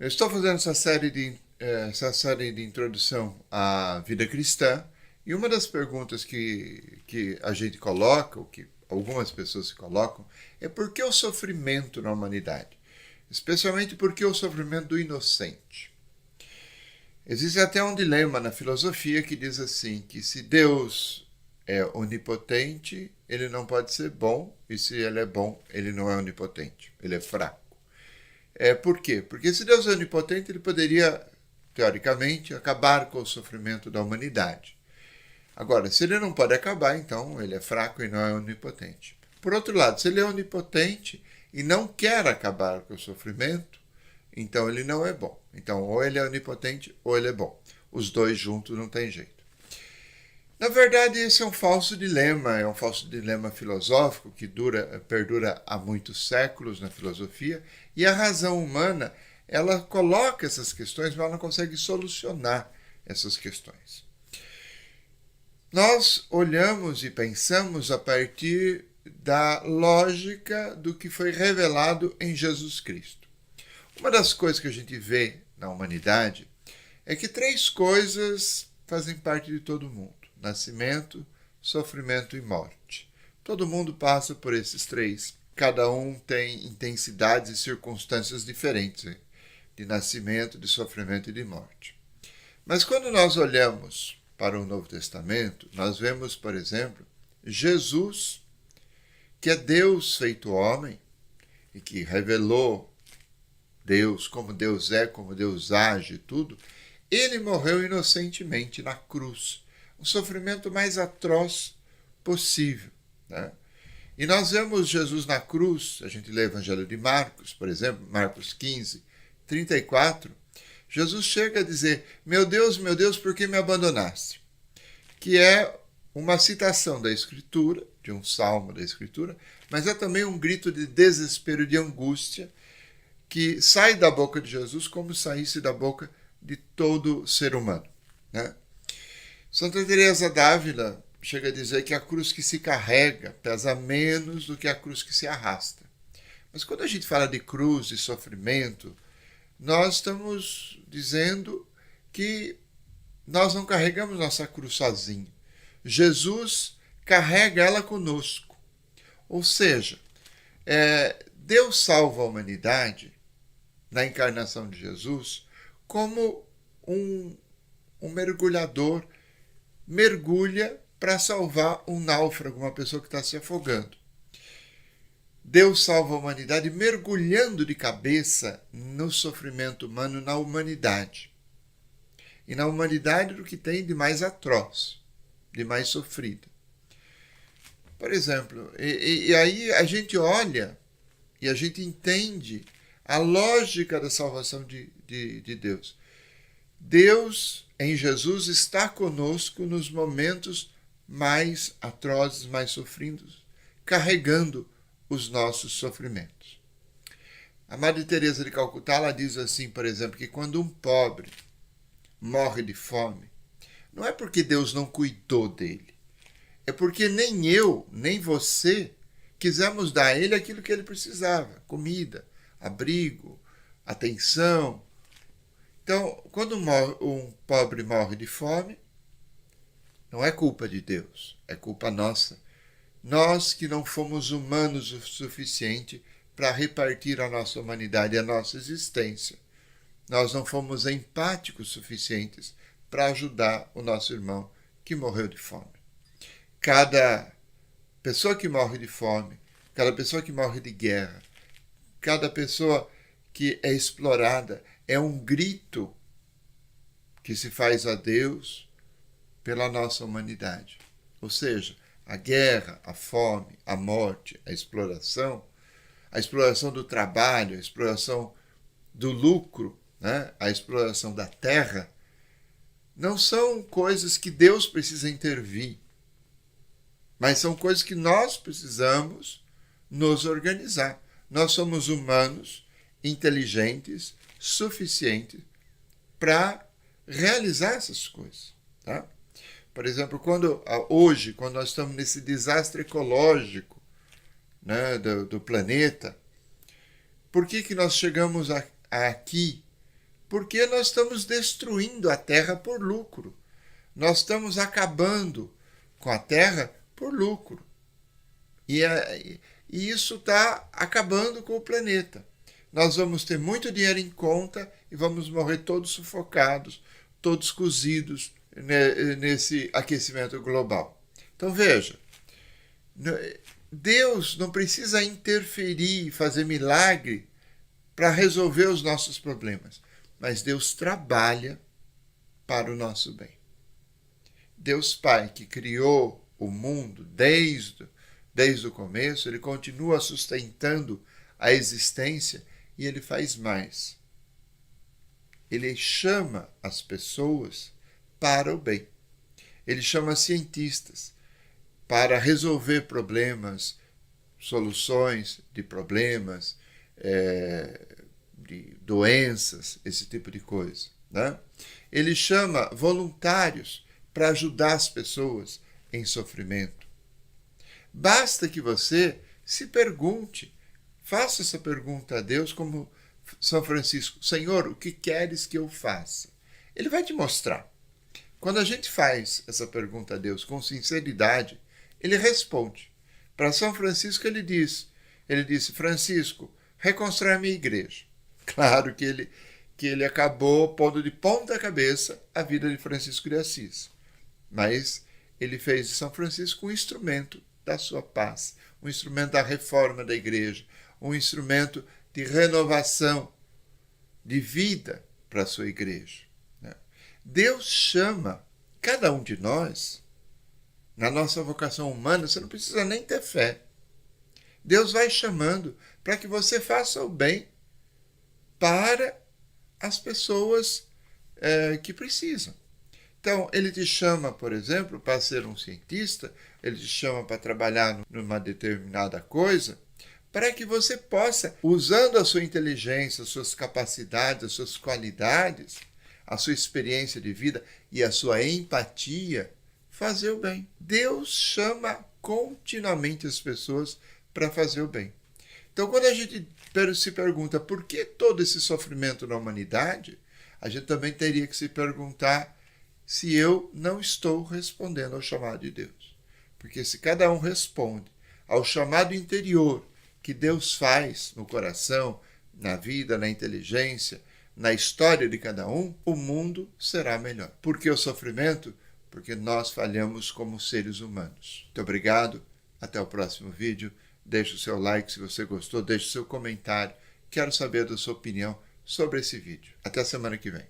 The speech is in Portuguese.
Eu estou fazendo essa série de introdução à vida cristã e uma das perguntas que a gente coloca, ou que algumas pessoas se colocam, é por que o sofrimento na humanidade? Especialmente por que o sofrimento do inocente? Existe até um dilema na filosofia que diz assim, que se Deus é onipotente, ele não pode ser bom, e se ele é bom, ele não é onipotente, ele é fraco. Por quê? Porque se Deus é onipotente, ele poderia, teoricamente, acabar com o sofrimento da humanidade. Agora, se ele não pode acabar, então ele é fraco e não é onipotente. Por outro lado, se ele é onipotente e não quer acabar com o sofrimento, então ele não é bom. Então, ou ele é onipotente ou ele é bom. Os dois juntos não tem jeito. Na verdade, esse é um falso dilema filosófico que perdura há muitos séculos na filosofia, e a razão humana, ela coloca essas questões, mas ela não consegue solucionar essas questões. Nós olhamos e pensamos a partir da lógica do que foi revelado em Jesus Cristo. Uma das coisas que a gente vê na humanidade é que três coisas fazem parte de todo mundo: nascimento, sofrimento e morte. Todo mundo passa por esses três. Cada um tem intensidades e circunstâncias diferentes, de nascimento, de sofrimento e de morte. Mas quando nós olhamos para o Novo Testamento, nós vemos, por exemplo, Jesus, que é Deus feito homem e que revelou Deus, como Deus age e tudo. Ele morreu inocentemente na cruz, o sofrimento mais atroz possível, né? E nós vemos Jesus na cruz, a gente lê o Evangelho de Marcos, por exemplo, Marcos 15, 34, Jesus chega a dizer: meu Deus, por que me abandonaste? Que é uma citação da Escritura, de um salmo da Escritura, mas é também um grito de desespero, de angústia, que sai da boca de Jesus como saísse da boca de todo ser humano, né? Santa Teresa d'Ávila chega a dizer que a cruz que se carrega pesa menos do que a cruz que se arrasta. Mas quando a gente fala de cruz e sofrimento, nós estamos dizendo que nós não carregamos nossa cruz sozinho. Jesus carrega ela conosco. Ou seja, Deus salva a humanidade na encarnação de Jesus como um mergulhador mergulha para salvar um náufrago, uma pessoa que está se afogando. Deus salva a humanidade mergulhando de cabeça no sofrimento humano, na humanidade. E na humanidade do que tem de mais atroz, de mais sofrida. Por exemplo, e aí a gente olha e a gente entende a lógica da salvação de Deus. Deus, em Jesus, está conosco nos momentos mais atrozes, mais sofridos, carregando os nossos sofrimentos. A Madre Teresa de Calcutá, ela diz assim, por exemplo, que quando um pobre morre de fome, não é porque Deus não cuidou dele, é porque nem eu, nem você quisemos dar a ele aquilo que ele precisava: comida, abrigo, atenção. Então, quando um pobre morre de fome, não é culpa de Deus, é culpa nossa. Nós que não fomos humanos o suficiente para repartir a nossa humanidade, a nossa existência. Nós não fomos empáticos suficientes para ajudar o nosso irmão que morreu de fome. Cada pessoa que morre de fome, cada pessoa que morre de guerra, cada pessoa que é explorada, é um grito que se faz a Deus pela nossa humanidade. Ou seja, a guerra, a fome, a morte, a exploração do trabalho, a exploração do lucro, né? A exploração da terra, não são coisas que Deus precisa intervir, mas são coisas que nós precisamos nos organizar. Nós somos humanos, inteligentes, suficientes para realizar essas coisas, tá? Por exemplo, hoje, quando nós estamos nesse desastre ecológico, né, do planeta, por que nós chegamos aqui Porque nós estamos destruindo a terra por lucro. Nós estamos acabando com a terra por lucro. E isso está acabando com o planeta. Nós vamos ter muito dinheiro em conta e vamos morrer todos sufocados, todos cozidos nesse aquecimento global. Então veja, Deus não precisa interferir e fazer milagre para resolver os nossos problemas, mas Deus trabalha para o nosso bem. Deus Pai, que criou o mundo desde o começo, ele continua sustentando a existência e ele faz mais. Ele chama as pessoas para o bem. Ele chama cientistas para resolver problemas, soluções de problemas, de doenças, esse tipo de coisa, né? Ele chama voluntários para ajudar as pessoas em sofrimento. Basta que você se pergunte, faça essa pergunta a Deus como São Francisco: Senhor, o que queres que eu faça? Ele vai te mostrar. Quando a gente faz essa pergunta a Deus com sinceridade, ele responde. Para São Francisco ele disse: Francisco, reconstrói a minha igreja. Claro que ele acabou pondo de ponta cabeça a vida de Francisco de Assis. Mas ele fez de São Francisco um instrumento da sua paz, um instrumento da reforma da igreja, um instrumento de renovação, de vida para a sua igreja. Deus chama cada um de nós, na nossa vocação humana, você não precisa nem ter fé. Deus vai chamando para que você faça o bem para as pessoas que precisam. Então, ele te chama, por exemplo, para ser um cientista, ele te chama para trabalhar numa determinada coisa, para que você possa, usando a sua inteligência, as suas capacidades, as suas qualidades, a sua experiência de vida e a sua empatia, fazer o bem. Deus chama continuamente as pessoas para fazer o bem. Então, quando a gente se pergunta por que todo esse sofrimento na humanidade, a gente também teria que se perguntar se eu não estou respondendo ao chamado de Deus. Porque se cada um responde ao chamado interior que Deus faz no coração, na vida, na inteligência, na história de cada um, o mundo será melhor. Por que o sofrimento? Porque nós falhamos como seres humanos. Muito obrigado. Até o próximo vídeo. Deixe o seu like se você gostou. Deixe o seu comentário. Quero saber da sua opinião sobre esse vídeo. Até a semana que vem.